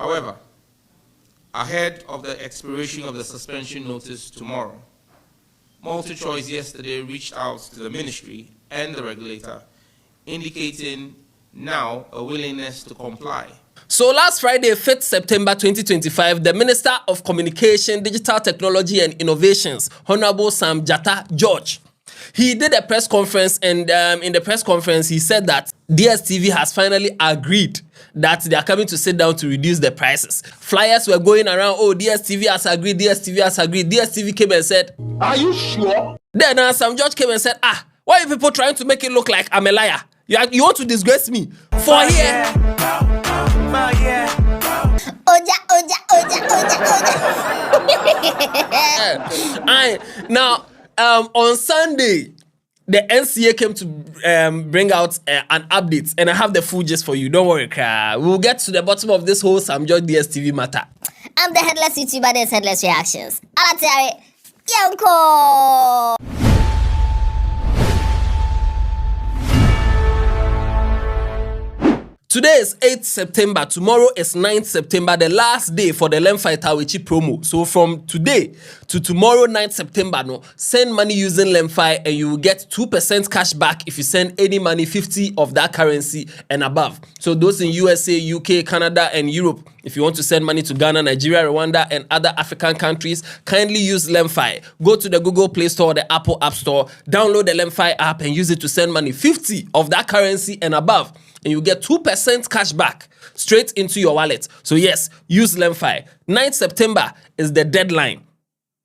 However, ahead of the expiration of the suspension notice tomorrow, Multichoice yesterday reached out to the ministry and the regulator, indicating now a willingness to comply. So last Friday, 5th September 2025, the Minister of Communication, Digital Technology and Innovations, Honorable Sam Jatta George, he did a press conference, and in the press conference, he said that DSTV has finally agreed that they are coming to sit down to reduce the prices. Flyers were going around, oh, DSTV has agreed, DSTV has agreed. DSTV came and said, are you sure? Then Sam George came and said, why are people trying to make it look like I'm a liar? You want to disgrace me? For here. Now, on Sunday, the NCA came to bring out an update, and I have the full gist for you. Don't worry, we'll get to the bottom of this whole Sam George DSTV matter. I'm the Headless YouTuber, there's Headless Reactions. Alatari, Yonko! Today is 8th September, tomorrow is 9th September, the last day for the Lemfi Tawichi promo. So from today to tomorrow, 9th September, send money using Lemfi and you will get 2% cash back if you send any money, 50 of that currency and above. So those in USA, UK, Canada and Europe, if you want to send money to Ghana, Nigeria, Rwanda and other African countries, kindly use Lemfi. Go to the Google Play Store or the Apple App Store, download the Lemfi app and use it to send money, 50 of that currency and above. And you get 2% cash back straight into your wallet. So yes, use Lemfi. 9th September is the deadline.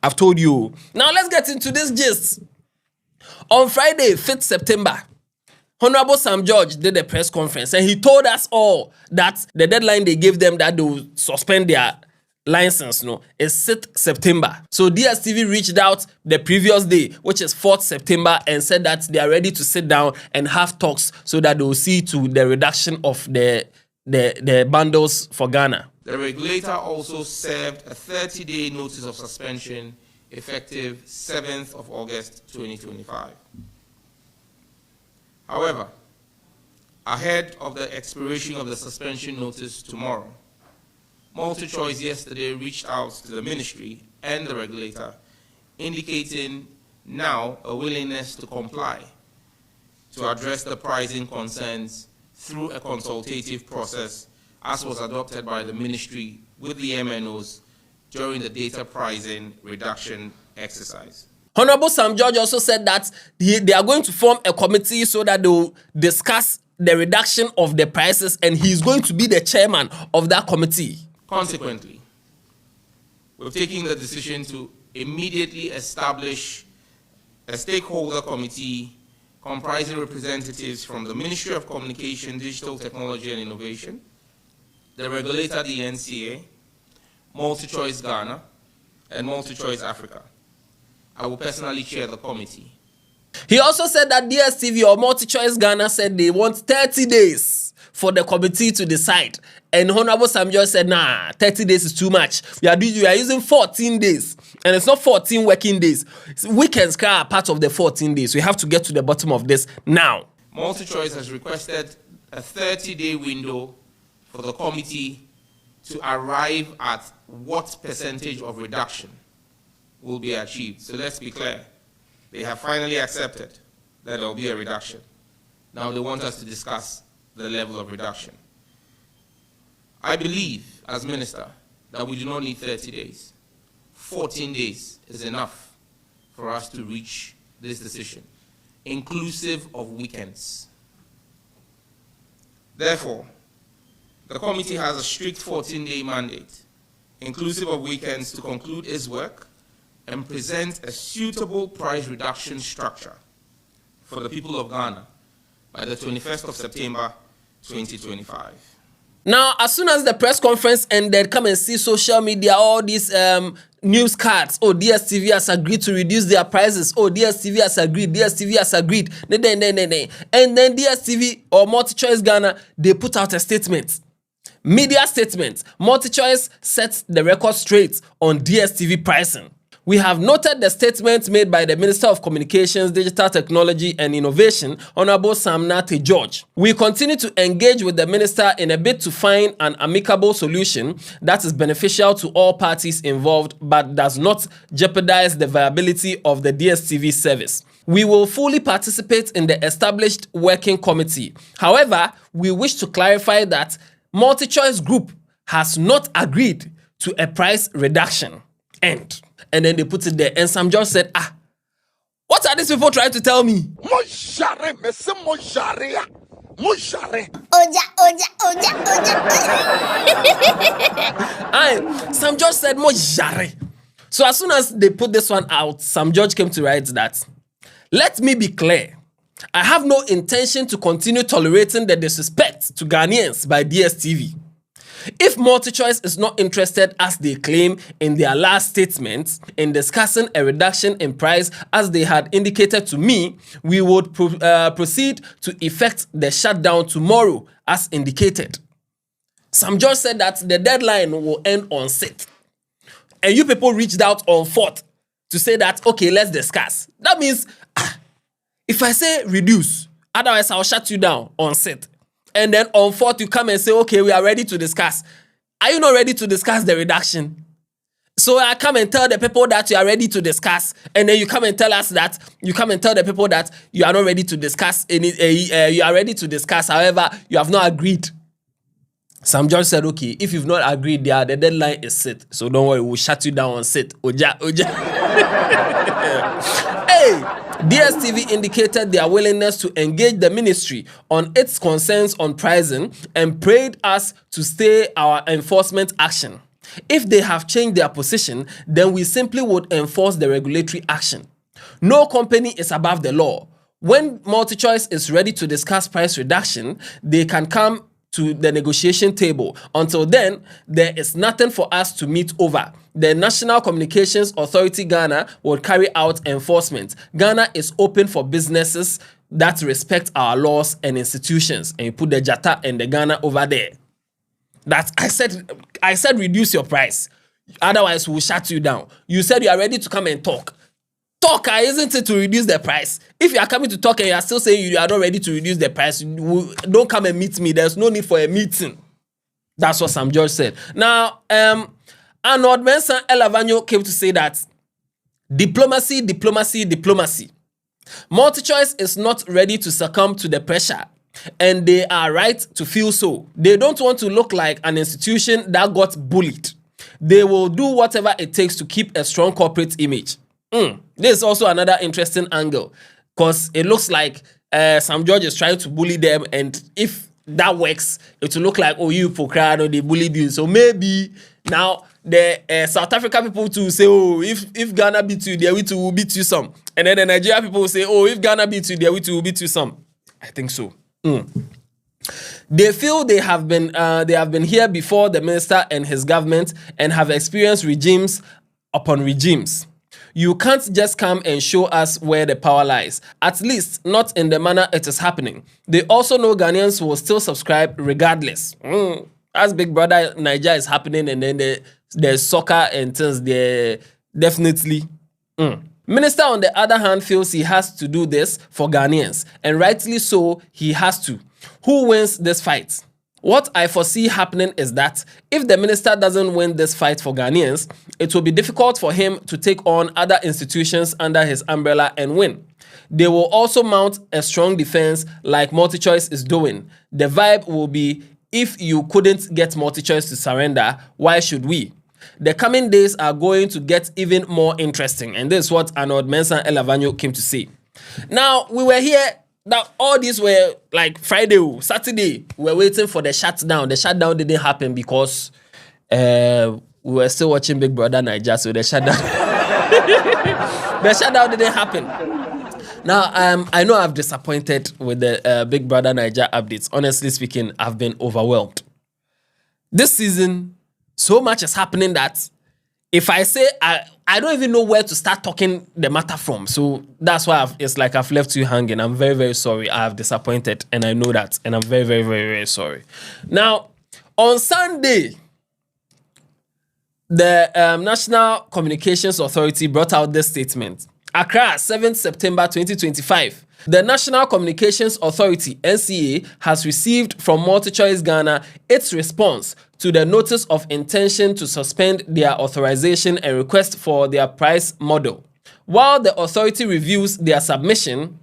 I've told you. Now let's get into this gist. On Friday, 5th September, Honorable Sam George did a press conference and he told us all that the deadline they gave them that they will suspend their license is 6th September. So DSTV reached out the previous day, which is 4th September, and said that they are ready to sit down and have talks so that they will see to the reduction of the bundles for Ghana. The regulator also served a 30-day notice of suspension effective 7th of August 2025. However, ahead of the expiration of the suspension notice tomorrow, Multichoice yesterday reached out to the ministry and the regulator, indicating now a willingness to comply to address the pricing concerns through a consultative process as was adopted by the ministry with the MNOs during the data pricing reduction exercise. Honorable Sam George also said that they are going to form a committee so that they will discuss the reduction of the prices, and he's going to be the chairman of that committee. Consequently, we're taking the decision to immediately establish a stakeholder committee comprising representatives from the Ministry of Communication, Digital Technology and Innovation, the regulator, the NCA, Multichoice Ghana, and Multichoice Africa. I will personally chair the committee. He also said that DSTV or Multichoice Ghana said they want 30 days for the committee to decide. And Honorable Sam George said, nah, 30 days is too much. We are using 14 days. And it's not 14 working days. Weekends are part of the 14 days. We have to get to the bottom of this now. Multichoice has requested a 30-day window for the committee to arrive at what percentage of reduction will be achieved. So let's be clear. They have finally accepted that there will be a reduction. Now they want us to discuss the level of reduction. I believe, as minister, that we do not need 30 days. 14 days is enough for us to reach this decision, inclusive of weekends. Therefore, the committee has a strict 14-day mandate, inclusive of weekends, to conclude its work and present a suitable price reduction structure for the people of Ghana by the 21st of September 2025. Now, as soon as the press conference ended, come and see social media, all these news cards. Oh, DSTV has agreed to reduce their prices. Oh, DSTV has agreed. DSTV has agreed. And then DSTV or Multichoice Ghana, they put out a statement. Media statement. Multichoice sets the record straight on DSTV pricing. We have noted the statements made by the Minister of Communications, Digital Technology and Innovation, Honorable Sam Nate George. We continue to engage with the Minister in a bid to find an amicable solution that is beneficial to all parties involved but does not jeopardize the viability of the DSTV service. We will fully participate in the established working committee. However, we wish to clarify that Multichoice Group has not agreed to a price reduction. End. And then they put it there. And Sam George said, what are these people trying to tell me? Oja. Sam George said, Mojare. So as soon as they put this one out, Sam George came to write that, let me be clear. I have no intention to continue tolerating the disrespect to Ghanaians by DSTV. If Multichoice is not interested, as they claim in their last statement, in discussing a reduction in price as they had indicated to me, we would proceed to effect the shutdown tomorrow as indicated. Sam George said that the deadline will end on 6th. And you people reached out on 4th to say that, okay, let's discuss. That means, if I say reduce, otherwise I'll shut you down on 6th. And then on 4th, you come and say, okay, we are ready to discuss. Are you not ready to discuss the reduction? So I come and tell the people that you are ready to discuss. And then you come and tell us that, you come and tell the people that you are not ready to discuss. You are ready to discuss. However, you have not agreed. Sam George said, okay, if you've not agreed, the deadline is set. So don't worry, we'll shut you down on set. Oja. Hey! DSTV indicated their willingness to engage the ministry on its concerns on pricing and prayed us to stay our enforcement action. If they have changed their position, then we simply would enforce the regulatory action. No company is above the law. When Multichoice is ready to discuss price reduction, they can come to the negotiation table. Until then, there is nothing for us to meet over. The National Communications Authority Ghana will carry out enforcement. Ghana is open for businesses that respect our laws and institutions. And you put the Jata and the Ghana over there. That I said reduce your price. Otherwise, we'll shut you down. You said you are ready to come and talk. Talk, isn't it, to reduce the price? If you are coming to talk and you are still saying you are not ready to reduce the price, don't come and meet me. There's no need for a meeting. That's what Sam George said. Now, Arnold Mensah Elavanyo came to say that diplomacy. Multichoice is not ready to succumb to the pressure, and they are right to feel so. They don't want to look like an institution that got bullied. They will do whatever it takes to keep a strong corporate image. This is also another interesting angle, because it looks like Sam George is trying to bully them, and if that works, it will look like, oh, you Pokrano, they bullied you. So maybe now the South Africa people too say, oh, if Ghana beat you, there we too will beat you some. And then the Nigeria people will say, oh, if Ghana beat you, there we too will beat you some. I think so. They feel they have been here before the minister and his government and have experienced regimes upon regimes. You can't just come and show us where the power lies, at least not in the manner it is happening. They also know Ghanaians will still subscribe regardless. As Big Brother Niger is happening, and then there's soccer and things there, definitely. Minister, on the other hand, feels he has to do this for Ghanaians, and rightly so, he has to. Who wins this fight? What I foresee happening is that if the minister doesn't win this fight for Ghanaians, it will be difficult for him to take on other institutions under his umbrella and win. They will also mount a strong defense like Multichoice is doing. The vibe will be, if you couldn't get Multichoice to surrender, why should we? The coming days are going to get even more interesting, and this is what Arnold Mensah Elavanyo came to say. Now, we were here. Now, all these were like Friday, Saturday, we were waiting for the shutdown. The shutdown didn't happen because we were still watching Big Brother Niger, so the shutdown the shutdown didn't happen. Now, I know I've disappointed with the Big Brother Niger updates. Honestly speaking, I've been overwhelmed. This season, so much is happening that if I say I don't even know where to start talking the matter from. So that's why it's like I've left you hanging. I'm very, very sorry. I have disappointed, and I know that. And I'm very, very, very, very sorry. Now, on Sunday, The National Communications Authority brought out this statement. Accra, 7th September 2025. The National Communications Authority, NCA, has received from Multichoice Ghana its response to the notice of intention to suspend their authorization and request for their price model. While the authority reviews their submission,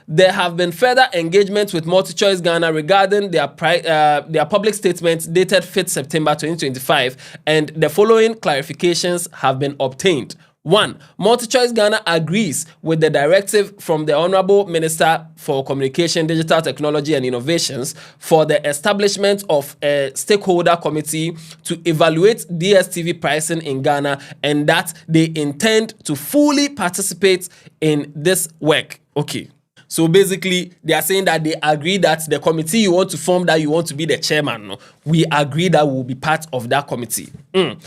there have been further engagement with Multichoice Ghana regarding their public statement dated 5th September 2025, and the following clarifications have been obtained. 1. Multichoice Ghana agrees with the directive from the Honorable Minister for Communication, Digital Technology and Innovations for the establishment of a stakeholder committee to evaluate DSTV pricing in Ghana, and that they intend to fully participate in this work. Okay. So basically, they are saying that they agree that the committee you want to form, that you want to be the chairman, no? We agree that we'll be part of that committee. 2,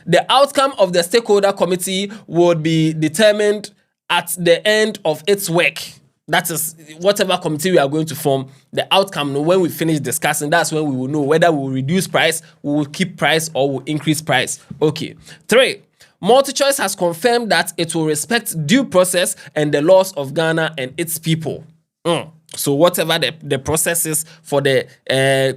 the outcome of the stakeholder committee would be determined at the end of its work. That is, whatever committee we are going to form, the outcome, no, when we finish discussing, that's when we will know whether we will reduce price, we will keep price, or we'll increase price. Okay. 3, Multichoice has confirmed that it will respect due process and the laws of Ghana and its people. So whatever the process is for the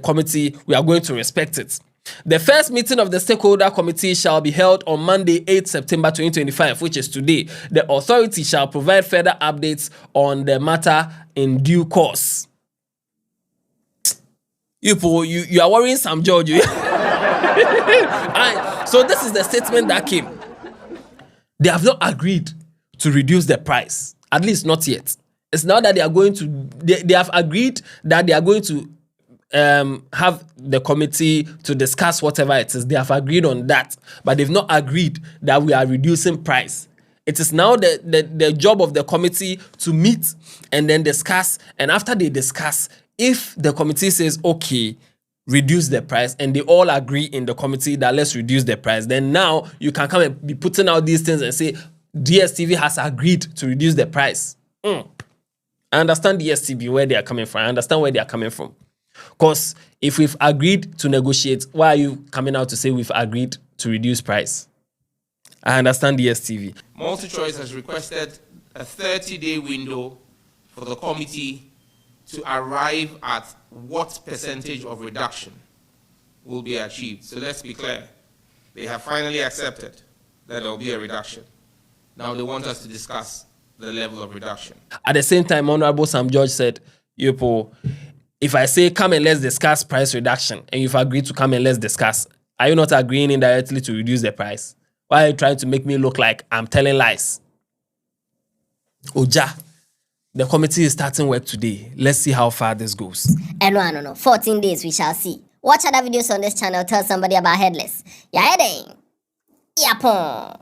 committee, we are going to respect it. The first meeting of the stakeholder committee shall be held on Monday, 8th September 2025, which is today. The authority shall provide further updates on the matter in due course. You are worrying some George. So this is the statement that came. They have not agreed to reduce the price, at least not yet. It's now that they are going to, they have agreed that they are going to have the committee to discuss whatever it is. They have agreed on that, but they've not agreed that we are reducing price. It is now the job of the committee to meet and then discuss. And after they discuss, if the committee says, okay, reduce the price, and they all agree in the committee that let's reduce the price, then now you can come and be putting out these things and say DSTV has agreed to reduce the price. I understand DSTV where they are coming from. I understand where they are coming from. Because if we've agreed to negotiate, why are you coming out to say we've agreed to reduce price? I understand DSTV. Multichoice has requested a 30-day window for the committee to arrive at what percentage of reduction will be achieved. So let's be clear. They have finally accepted that there will be a reduction. Now they want us to discuss the level of reduction. At the same time, Honorable Sam George said, Yopo, if I say come and let's discuss price reduction, and you've agreed to come and let's discuss, are you not agreeing indirectly to reduce the price? Why are you trying to make me look like I'm telling lies? Oja. The committee is starting work today. Let's see how far this goes. And no. 14 days we shall see. Watch other videos on this channel. Tell somebody about Headless. Yeah, heading. Yapon.